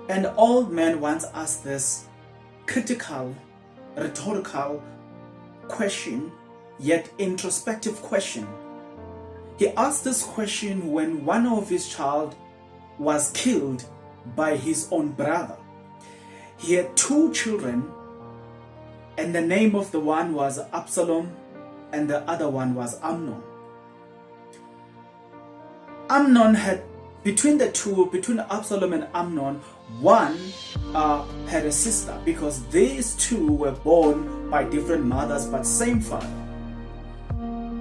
An old man once asked this critical, rhetorical question, yet introspective question. He asked this question when one of his child was killed by his own brother. He had two children, and the name of the one was Absalom and the other one was Amnon. Amnon had, between Absalom and Amnon, one had a sister, because these two were born by different mothers but same father.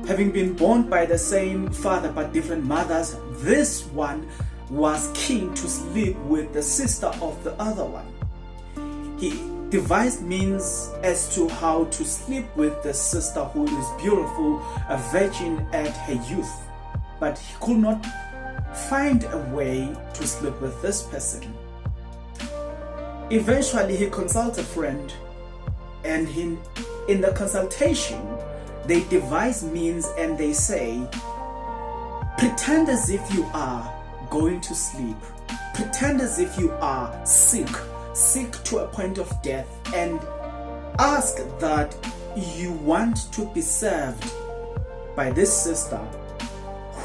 Having been born by the same father but different mothers, this one was keen to sleep with the sister of the other one. He devised means as to how to sleep with the sister who is beautiful, a virgin at her youth, but he could not find a way to sleep with this person. Eventually he consults a friend, and in the consultation they devise means, and they say, pretend as if you are going to sleep, pretend as if you are sick to a point of death, and ask that you want to be served by this sister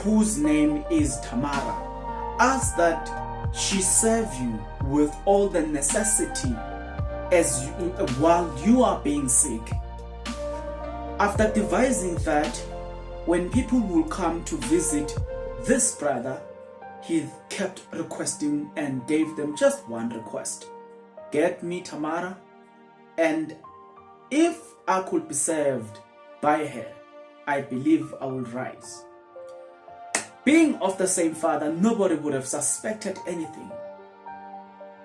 whose name is Tamara. Ask that she serve you with all the necessity while you are being sick. After devising that, when people will come to visit this brother, he kept requesting and gave them just one request: get me Tamara, and if I could be served by her, I believe I will rise. Being of the same father, nobody would have suspected anything.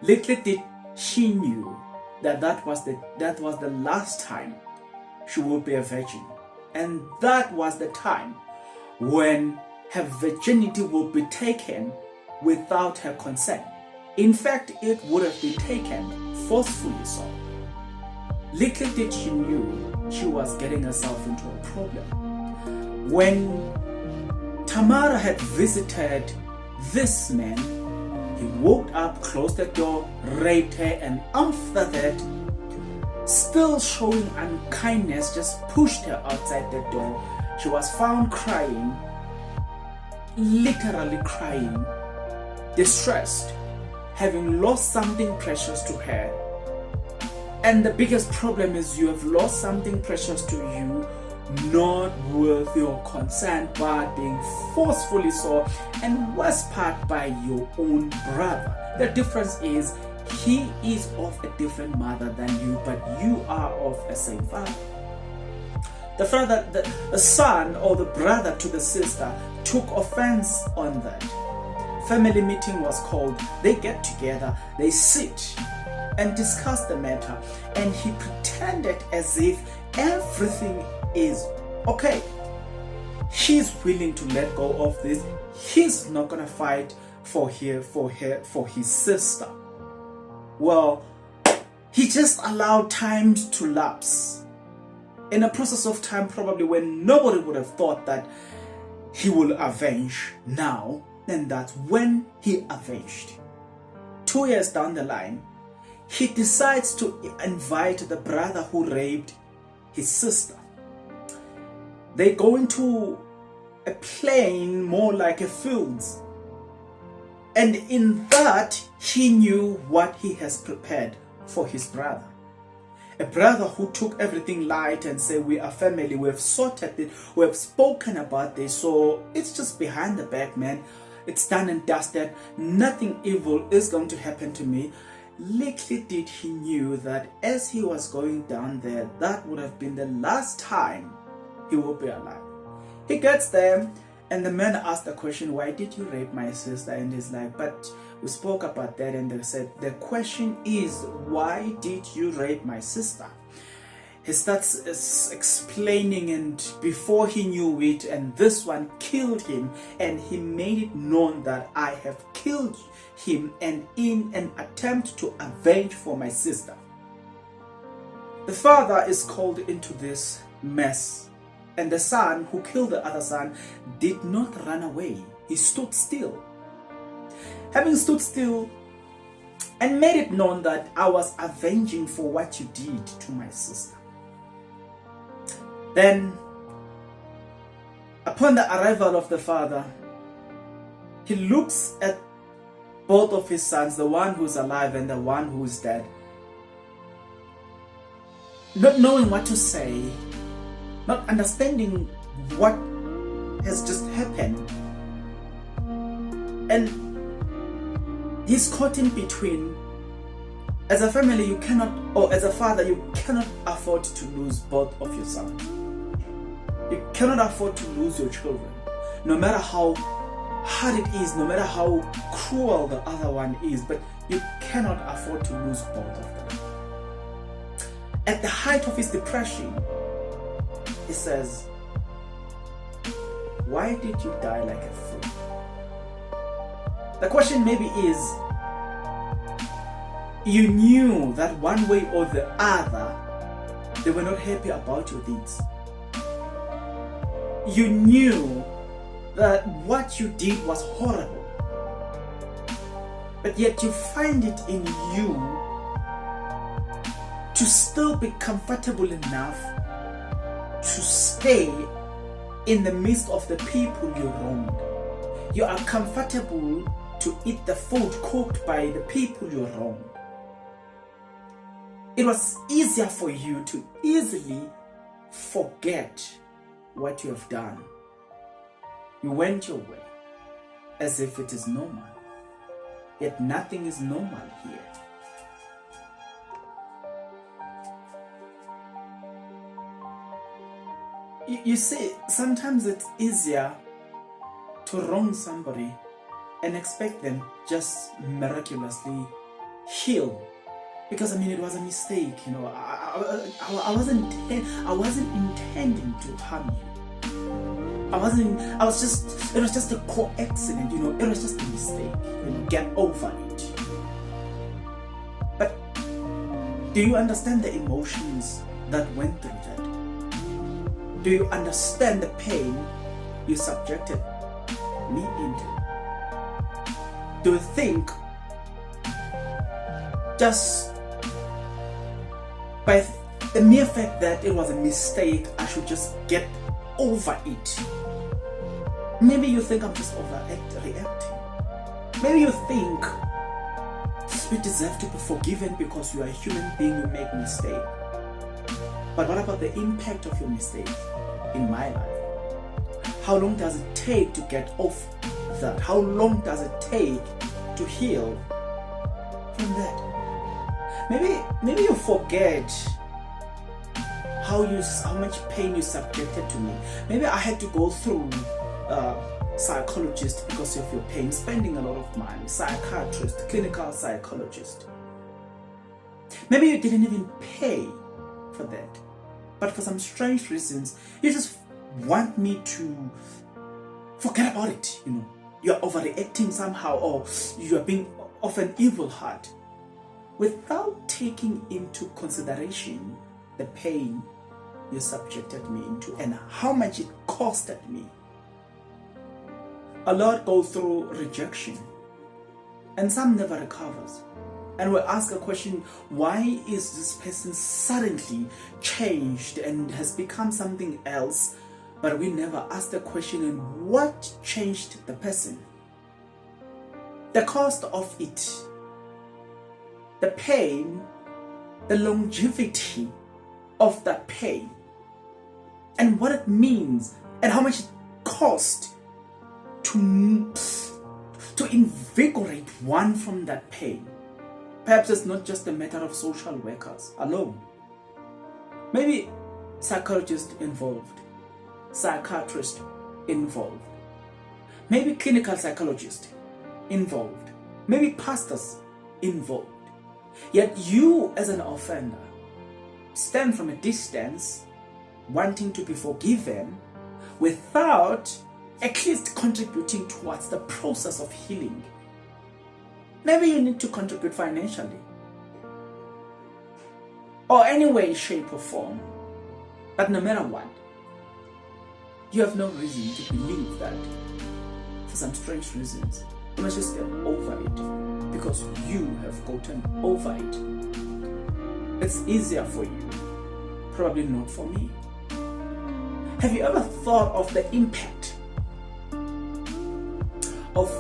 Little did she knew that was the last time she would be a virgin, and that was the time when her virginity would be taken without her consent. In fact, it would have been taken forcefully so. Little did she knew she was getting herself into a problem. When Tamara had visited this man, he woke up, closed the door, raped her, and after that, still showing unkindness, just pushed her outside the door. She was found crying, literally crying, distressed, having lost something precious to her. And the biggest problem is you have lost something precious to you, not with your consent, but being forcefully so, and worst part by your own brother. The difference is he is of a different mother than you, but you are of the same father. The son or the brother to the sister took offense on that. Family meeting was called. They get together, they sit and discuss the matter, and he pretended as if everything is okay. He's willing to let go of this. He's not gonna fight for his sister. Well, he just allowed time to lapse. In a process of time, probably when nobody would have thought that he will avenge now, and that's when he avenged. 2 years down the line, he decides to invite the brother who raped his sister. They go into a plain, more like a fields. And in that, he knew what he has prepared for his brother. A brother who took everything light and said, we are family, we have sorted it, we have spoken about this, so it's just behind the back, man. It's done and dusted. Nothing evil is going to happen to me. Little did he knew that as he was going down there, that would have been the last time he will be alive. He gets there, and the man asked the question, why did you rape my sister? And he's like, but we spoke about that. And they said, the question is, why did you rape my sister? He starts explaining, and before he knew it, and this one killed him, and he made it known that I have killed him, and in an attempt to avenge for my sister. The father is called into this mess, and the son who killed the other son did not run away. He stood still. Having stood still, and made it known that I was avenging for what you did to my sister. Then, upon the arrival of the father, he looks at both of his sons, the one who's alive and the one who's dead, not knowing what to say, not understanding what has just happened. And he's caught in between. As a family, you cannot, or as a father, you cannot afford to lose both of your sons. You cannot afford to lose your children. No matter how hard it is, no matter how cruel the other one is, but you cannot afford to lose both of them. At the height of his depression, he says, why did you die like a fool? The question maybe is, you knew that one way or the other, they were not happy about your deeds. You knew that what you did was horrible, but yet you find it in you to still be comfortable enough to stay in the midst of the people you wronged. You are comfortable to eat the food cooked by the people you wronged. It was easier for you to easily forget what you have done. You went your way as if it is normal, yet nothing is normal here. You see, sometimes it's easier to wrong somebody and expect them just miraculously heal. Because it was a mistake, I wasn't intending to harm you. It was just a coincidence, it was just a mistake, get over it. But do you understand the emotions that went through that? Do you understand the pain you subjected me into? Do you think just by the mere fact that it was a mistake, I should just get over it? Maybe you think I'm just overreacting. Maybe you think you deserve to be forgiven because you are a human being, you make mistakes. But what about the impact of your mistake in my life? How long does it take to get off that? How long does it take to heal from that? Maybe you forget how much pain you subjected to me. Maybe I had to go through psychologist because of your pain, spending a lot of money, psychiatrist, clinical psychologist. Maybe you didn't even pay for that, but for some strange reasons, you just want me to forget about it. You're overreacting somehow, or you are being of an evil heart, without taking into consideration the pain you subjected me into and how much it costed me. A lot go through rejection, and some never recovers. And we ask a question, why is this person suddenly changed and has become something else? But we never ask the question, and what changed the person? The cost of it, the pain, the longevity of that pain, and what it means, and how much it cost to invigorate one from that pain. Perhaps it's not just a matter of social workers alone. Maybe psychologists involved, psychiatrists involved, maybe clinical psychologists involved, maybe pastors involved. Yet you, as an offender, stand from a distance wanting to be forgiven without at least contributing towards the process of healing. Maybe you need to contribute financially, or any way, shape or form. But no matter what, you have no reason to believe that for some strange reasons you must just get over it because you have gotten over it. It's easier for you, probably not for me. Have you ever thought of the impact of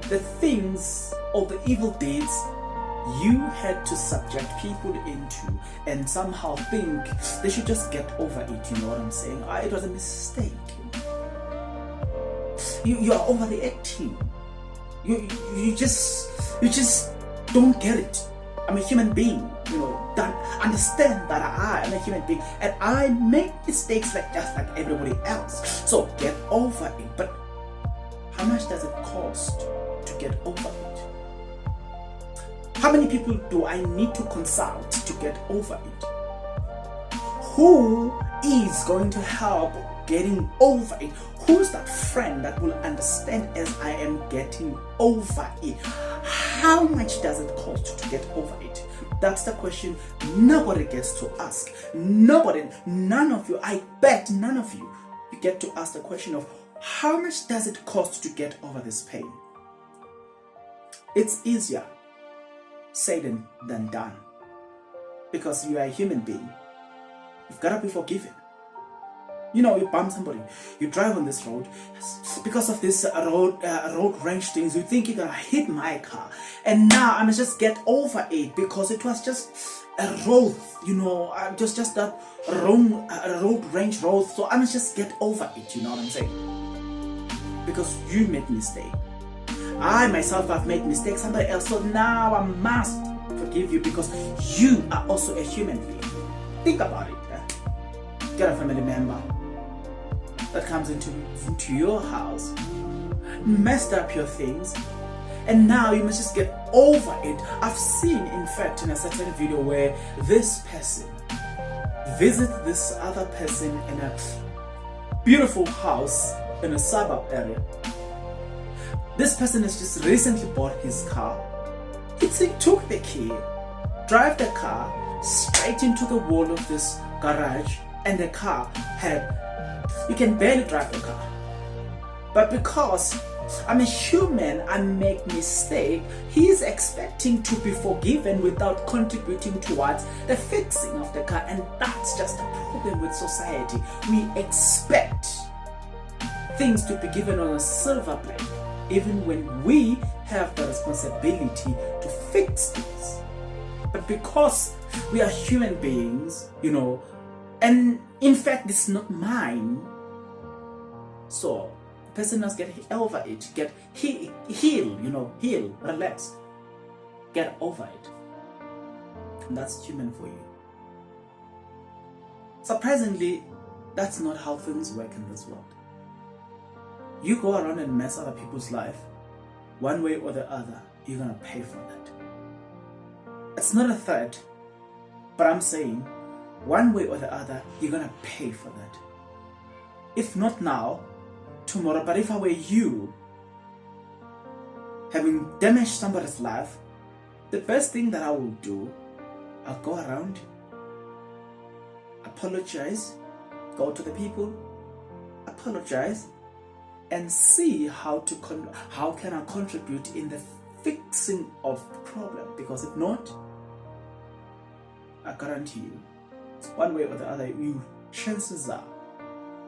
the things or the evil deeds you had to subject people into and somehow think they should just get over it? You know what I'm saying? It was a mistake. You are overreacting. You just don't get it. I'm a human being, understand that I am a human being and I make mistakes just like everybody else. So get over it. But how much does it cost to get over it? How many people do I need to consult to get over it? Who is going to help getting over it? Who's that friend that will understand as I am getting over it? How much does it cost to get over it? That's the question nobody gets to ask. None of you, I bet none of you get to ask the question of how much does it cost to get over this pain? It's easier said than done, because you are a human being. You've got to be forgiven. You bump somebody, you drive on this road, because of this road rage things, you think you're gonna hit my car, and now I must just get over it because it was just a road, just that wrong road range road, so I must just get over it, you know what I'm saying? Because you made mistake. I myself have made mistakes, somebody else, so now I must forgive you because you are also a human being. Think about it. Get a family member that comes into your house, messed up your things, and now you must just get over it. I've seen, in fact, in a certain video where this person visits this other person in a beautiful house in a suburb area. This person has just recently bought his car. He took the key, drive the car straight into the wall of this garage, and the car you can barely drive the car. But because I'm a human, I make mistake, he's expecting to be forgiven without contributing towards the fixing of the car, and that's just a problem with society. We expect things to be given on a silver plate, even when we have the responsibility to fix things. But because we are human beings, and in fact it's not mine, so the person must get over it, heal, relax, get over it. And that's human for you. Surprisingly, that's not how things work in this world. You go around and mess other people's life, one way or the other, you're gonna pay for that. It's not a threat, but I'm saying one way or the other, you're gonna pay for that. If not now, tomorrow. But if I were you, having damaged somebody's life, the best thing that I will do, I'll go around, apologize, go to the people, apologize, and see how can I contribute in the fixing of the problem. Because if not, I guarantee you, one way or the other, chances are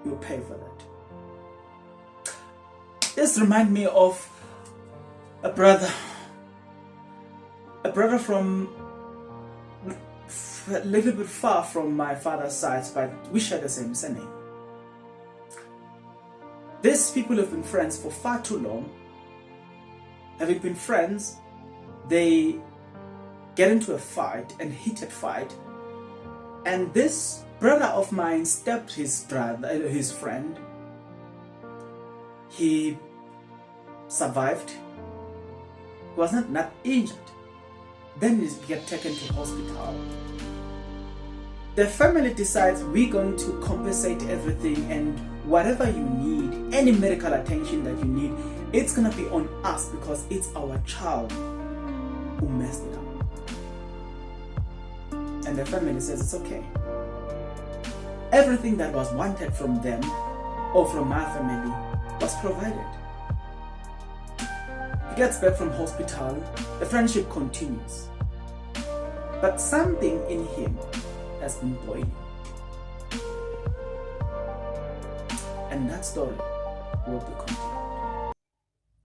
you'll pay for that. This reminds me of a brother from a little bit far from my father's side, but we share the same surname. These people have been friends for far too long. Having been friends, they get into a fight, a heated fight, and this brother of mine stabbed his friend. He survived. He was not injured. Then he get taken to hospital. The family decides we're going to compensate everything, and whatever you need, any medical attention that you need, it's gonna be on us because it's our child who messed it up. And the family says it's okay. Everything that was wanted from them or from my family was provided. gets back from hospital, the friendship continues. But something in him has been boiling. And that story will be continued.